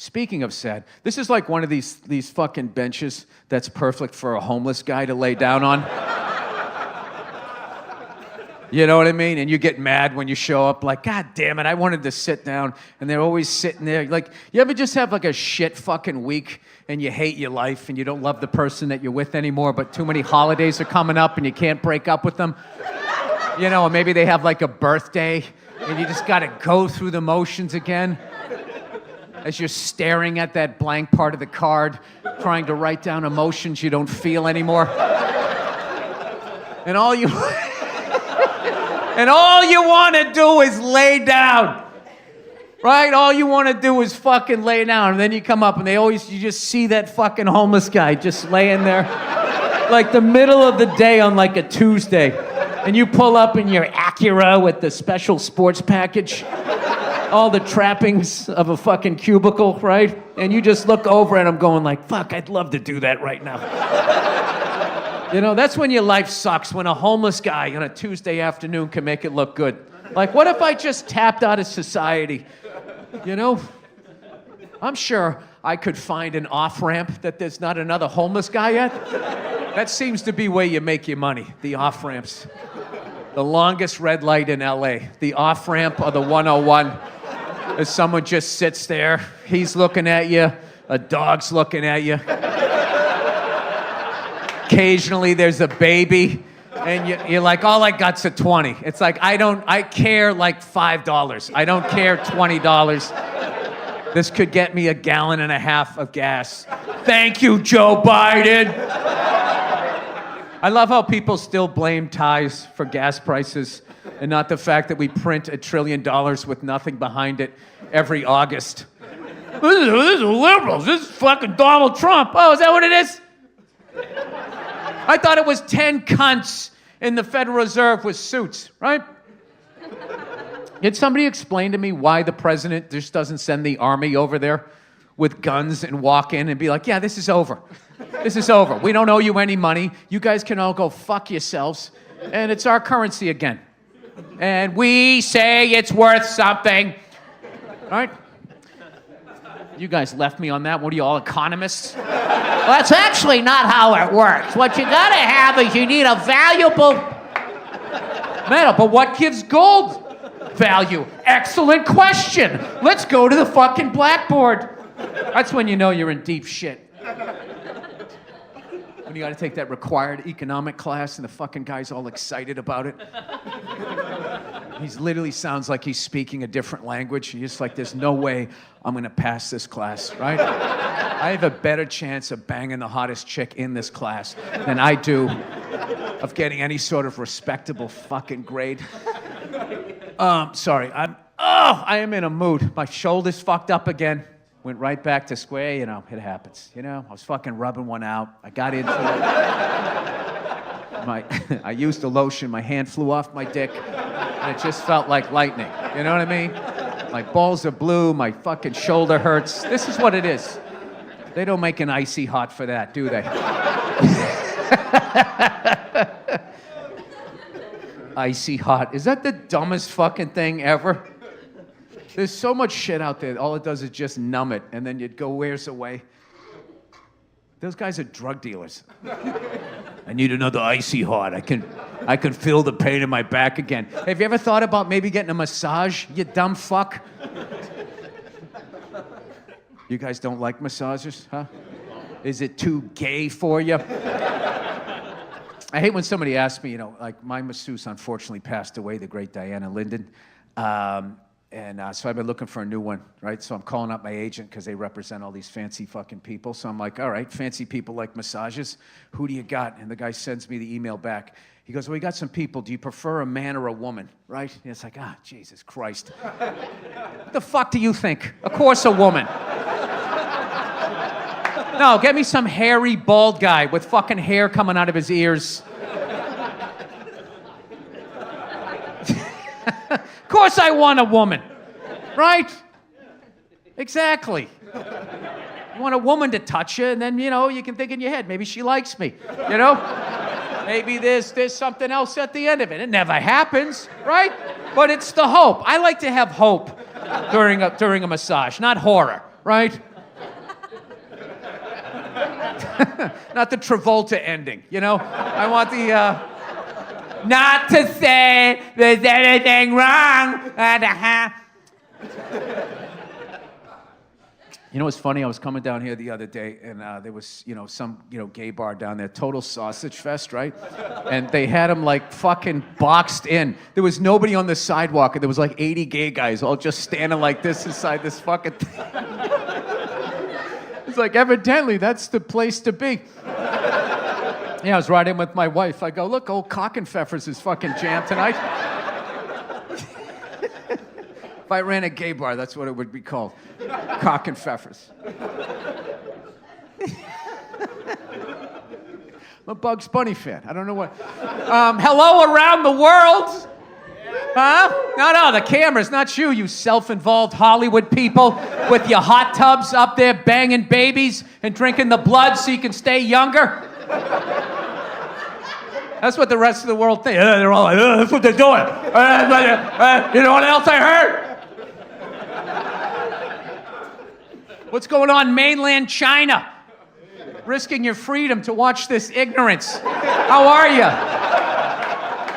Speaking of sad, this is like one of these fucking benches that's perfect for a homeless guy to lay down on. You know what I mean? And you get mad when you show up like, God damn it, I wanted to sit down. And they're always sitting there. Like, you ever just have like a shit fucking week and you hate your life and you don't love the person that you're with anymore, but too many holidays are coming up and you can't break up with them? You know, or maybe they have like a birthday and you just gotta go through the motions again as you're staring at that blank part of the card, trying to write down emotions you don't feel anymore. And all you want to do is lay down, right? All you want to do is fucking lay down. And then you come up and you just see that fucking homeless guy just laying there like the middle of the day on like a Tuesday. And you pull up in your Acura with the special sports package, all the trappings of a fucking cubicle, right? And you just look over at him going like, fuck, I'd love to do that right now. You know, that's when your life sucks, when a homeless guy on a Tuesday afternoon can make it look good. Like, what if I just tapped out of society? You know? I'm sure I could find an off-ramp that there's not another homeless guy at. That seems to be where you make your money, the off-ramps. The longest red light in LA, the off-ramp or the 101. As someone just sits there, he's looking at you, a dog's looking at you. Occasionally there's a baby, and you're like, all I got's a 20. It's like, I care like $5. I don't care $20. This could get me 1.5 gallons of gas. Thank you, Joe Biden. I love how people still blame ties for gas prices and not the fact that we print $1 trillion with nothing behind it every August. This is liberals. This is fucking Donald Trump. Oh, is that what it is? I thought it was 10 cunts in the Federal Reserve with suits, right? Did somebody explain to me why the president just doesn't send the army over there with guns and walk in and be like, yeah, this is over. This is over. We don't owe you any money. You guys can all go fuck yourselves. And it's our currency again. And we say it's worth something. All right? You guys left me on that. What are you all, economists? Well, that's actually not how it works. What you gotta have is you need a valuable metal. But what gives gold value? Excellent question. Let's go to the fucking blackboard. That's when you know you're in deep shit. When you gotta take that required economic class and the fucking guy's all excited about it. He literally sounds like he's speaking a different language. You're just like, there's no way I'm gonna pass this class, right? I have a better chance of banging the hottest chick in this class than I do of getting any sort of respectable fucking grade. Sorry, I am in a mood. My shoulder's fucked up again. Went right back to square, you know, it happens. You know, I was fucking rubbing one out. I got into it. I used the lotion, my hand flew off my dick, and it just felt like lightning. You know what I mean? My balls are blue, my fucking shoulder hurts. This is what it is. They don't make an icy hot for that, do they? Icy hot. Is that the dumbest fucking thing ever? There's so much shit out there. All it does is just numb it, and then it wears away. Those guys are drug dealers. I need another icy hot. I can feel the pain in my back again. Have you ever thought about maybe getting a massage, you dumb fuck? You guys don't like massages, huh? Is it too gay for you? I hate when somebody asks me, you know, like my masseuse unfortunately passed away, the great Diana Linden. So I've been looking for a new one, right? So I'm calling up my agent because they represent all these fancy fucking people. So I'm like, all right, fancy people like massages. Who do you got? And the guy sends me the email back. He goes, well, we got some people. Do you prefer a man or a woman, right? And it's like, Jesus Christ. What the fuck do you think? Of course a woman. No, get me some hairy, bald guy with fucking hair coming out of his ears. Of course I want a woman, right? Exactly. You want a woman to touch you, and then, you know, you can think in your head, maybe she likes me, you know? Maybe there's something else at the end of it. It never happens, right? But it's the hope. I like to have hope during a massage, not horror, right? Not the Travolta ending, you know? I want the, not to say there's anything wrong. You know what's funny? I was coming down here the other day, and there was, some, gay bar down there, total sausage fest, right? And they had them, like, fucking boxed in. There was nobody on the sidewalk, and there was, like, 80 gay guys all just standing like this inside this fucking thing. It's like, evidently, that's the place to be. Yeah, I was riding with my wife. I go, look, old Cockenpfeffers is fucking jammed tonight. If I ran a gay bar, that's what it would be called. Cockenpfeffers. I'm a Bugs Bunny fan. I don't know what. Hello around the world. Huh? No, the camera's not you, you self-involved Hollywood people with your hot tubs up there banging babies and drinking the blood so you can stay younger. That's what the rest of the world thinks. They're all like, that's what they're doing. You know what else I heard? What's going on in mainland China? Risking your freedom to watch this ignorance. How are you?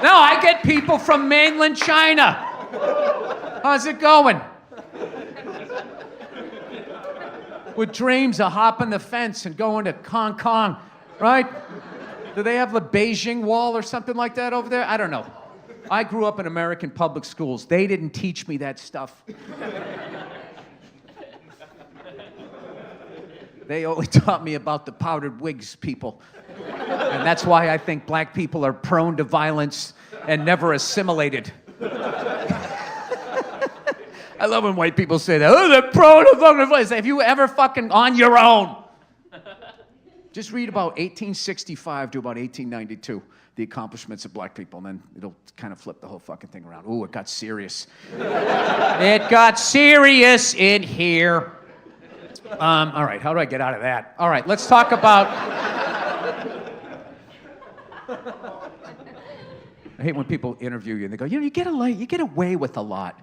No, I get people from mainland China. How's it going? With dreams of hopping the fence and going to Hong Kong, right? Do they have the Beijing Wall or something like that over there? I don't know. I grew up in American public schools. They didn't teach me that stuff. They only taught me about the powdered wigs people. And that's why I think black people are prone to violence and never assimilated. I love when white people say that. Oh, they're prone to fucking violence. Have you ever fucking on your own? Just read about 1865 to about 1892, the accomplishments of black people, and then it'll kind of flip the whole fucking thing around. Ooh, it got serious. It got serious in here. All right, how do I get out of that? All right, let's talk about... I hate when people interview you and they go, you get away with a lot.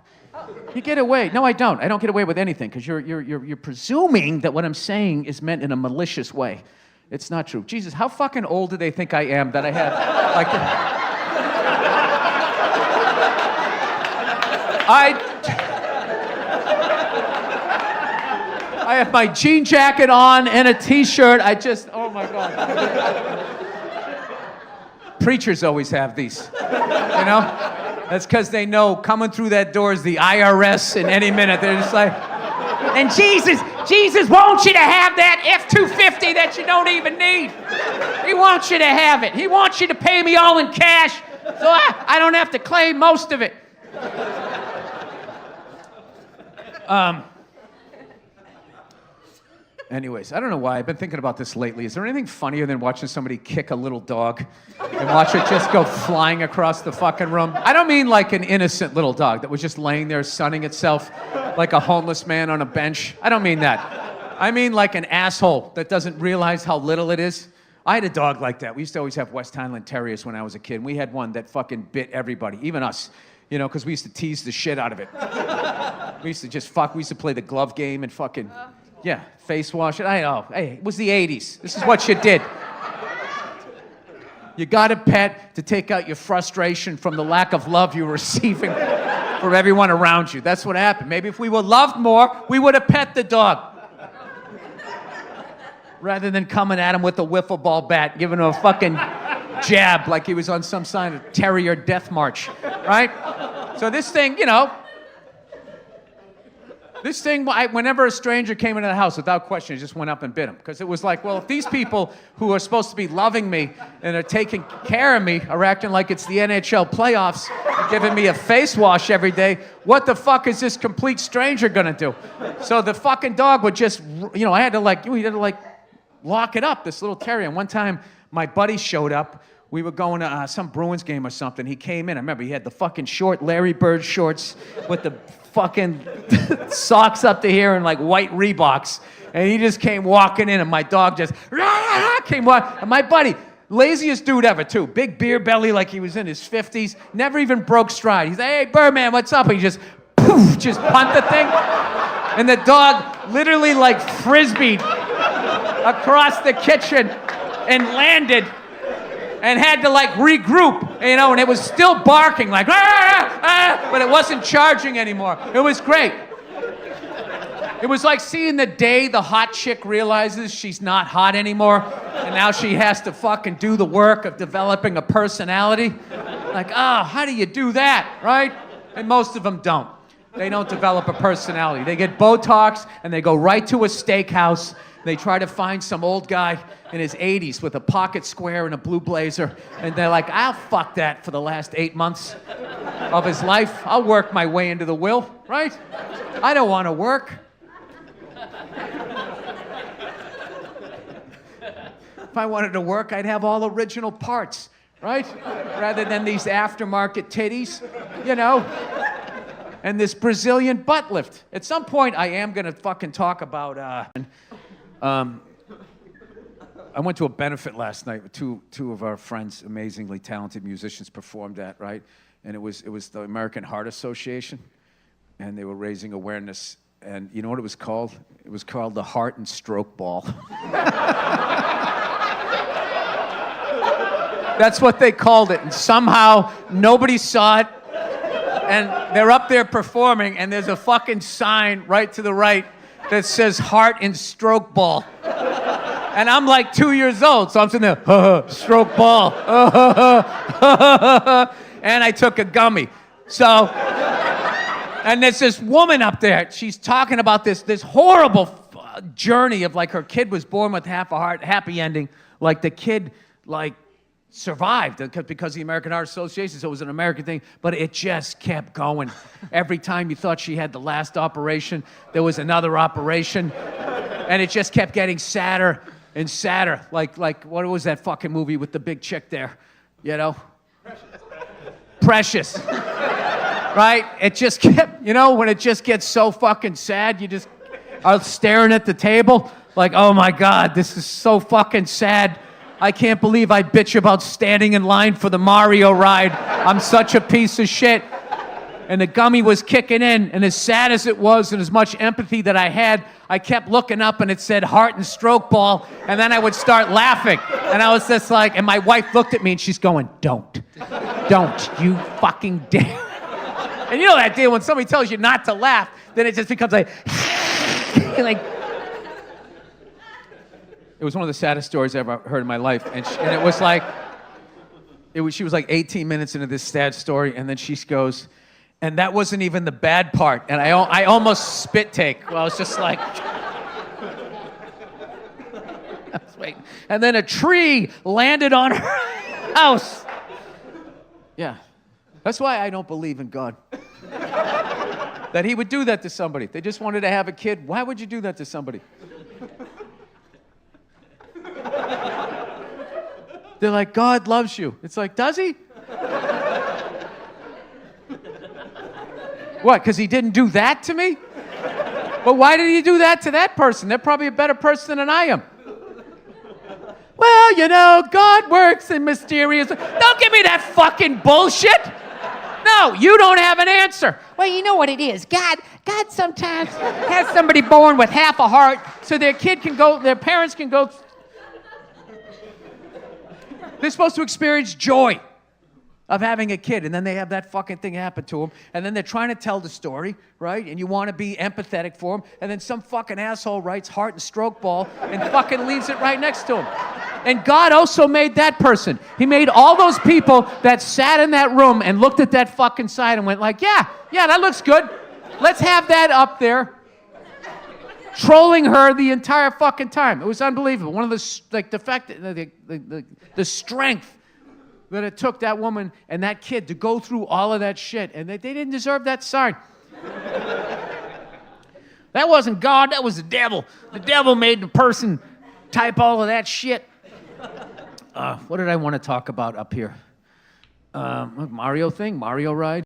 You get away. No, I don't. I don't get away with anything because you're presuming that what I'm saying is meant in a malicious way. It's not true. Jesus, how fucking old do they think I am that I have like I have my jean jacket on and a t-shirt. Oh my God. Preachers always have these, you know? That's because they know coming through that door is the IRS in any minute. They're just like, and Jesus wants you to have that F-250 that you don't even need. He wants you to have it. He wants you to pay me all in cash so I don't have to claim most of it. Anyways, I don't know why. I've been thinking about this lately. Is there anything funnier than watching somebody kick a little dog and watch it just go flying across the fucking room? I don't mean like an innocent little dog that was just laying there sunning itself like a homeless man on a bench. I don't mean that. I mean like an asshole that doesn't realize how little it is. I had a dog like that. We used to always have West Highland Terriers when I was a kid. We had one that fucking bit everybody, even us. You know, because we used to tease the shit out of it. We used to just fuck. We used to play the glove game and fucking... Yeah, face wash it. I know. Hey, it was the 80s. This is what you did. You got a pet to take out your frustration from the lack of love you were receiving from everyone around you. That's what happened. Maybe if we were loved more, we would have pet the dog. Rather than coming at him with a wiffle ball bat, giving him a fucking jab like he was on some sign of terrier death march, right? So this thing, whenever a stranger came into the house, without question, I just went up and bit him. Because it was like, well, if these people who are supposed to be loving me and are taking care of me are acting like it's the NHL playoffs and giving me a face wash every day, what the fuck is this complete stranger gonna do? So the fucking dog would just, we had to lock it up, this little terrier. And one time, my buddy showed up. We were going to some Bruins game or something. He came in. I remember he had the fucking short Larry Bird shorts with the fucking socks up to here and like white Reeboks. And he just came walking in, and my dog just came walking. And my buddy, laziest dude ever too, big beer belly like he was in his 50s, never even broke stride. He's like, hey, Birdman, what's up? And he just punt the thing. And the dog literally like frisbeed across the kitchen and landed and had to like regroup, you know, and it was still barking like, but it wasn't charging anymore. It was great. It was like seeing the day the hot chick realizes she's not hot anymore, and now she has to fucking do the work of developing a personality. Like, oh, how do you do that, right? And most of them don't. They don't develop a personality. They get Botox, and they go right to a steakhouse. They try to find some old guy in his 80s with a pocket square and a blue blazer, and they're like, I'll fuck that for the last 8 months of his life. I'll work my way into the will, right? I don't want to work. If I wanted to work, I'd have all original parts, right? Rather than these aftermarket titties, you know? And this Brazilian butt lift. At some point, I am gonna fucking talk about, I went to a benefit last night with two of our friends, amazingly talented musicians, performed at, right? And it was the American Heart Association, and they were raising awareness. And you know what it was called? It was called the Heart and Stroke Ball. That's what they called it. And somehow nobody saw it. And they're up there performing, and there's a fucking sign right to the right that says Heart and Stroke Ball. And I'm like 2 years old, so I'm sitting there, stroke ball. And I took a gummy. So, and there's this woman up there. She's talking about this horrible journey of like her kid was born with half a heart, happy ending. Like the kid, like, survived because the American Heart Association, so it was an American thing, but it just kept going. Every time you thought she had the last operation, there was another operation, and it just kept getting sadder and sadder. Like what was that fucking movie with the big chick there? You know? Precious. Right? It just kept, you know, when it just gets so fucking sad, you just are staring at the table like, oh my God, this is so fucking sad. I can't believe I bitch about standing in line for the Mario ride. I'm such a piece of shit. And the gummy was kicking in, and as sad as it was and as much empathy that I had, I kept looking up and it said Heart and Stroke Ball, and then I would start laughing. And I was just like, and my wife looked at me and she's going, don't you fucking dare. And you know that deal when somebody tells you not to laugh, then it just becomes like, like, it was one of the saddest stories I ever heard in my life. And it was like, she was like 18 minutes into this sad story, and then she goes, and that wasn't even the bad part. And I almost spit take. Well, I was just like, I was waiting. And then a tree landed on her house. Yeah. That's why I don't believe in God. That he would do that to somebody. They just wanted to have a kid. Why would you do that to somebody? They're like, God loves you. It's like, does he? What, because he didn't do that to me? But why did he do that to that person? They're probably a better person than I am. Well, you know, God works in mysterious... Don't give me that fucking bullshit! No, you don't have an answer. Well, you know what it is. God sometimes has somebody born with half a heart So their parents can go... They're supposed to experience joy of having a kid, and then they have that fucking thing happen to them, and then they're trying to tell the story, right? And you want to be empathetic for them, and then some fucking asshole writes Heart and Stroke Ball and fucking leaves it right next to him. And God also made that person. He made all those people that sat in that room and looked at that fucking sign and went like, yeah, that looks good. Let's have that up there. Trolling her the entire fucking time. It was unbelievable. One of the, like, the fact that the strength that it took that woman and that kid to go through all of that shit, and they didn't deserve that sign. That wasn't God, that was the devil. The devil made the person type all of that shit. What did I want to talk about up here? Mario ride?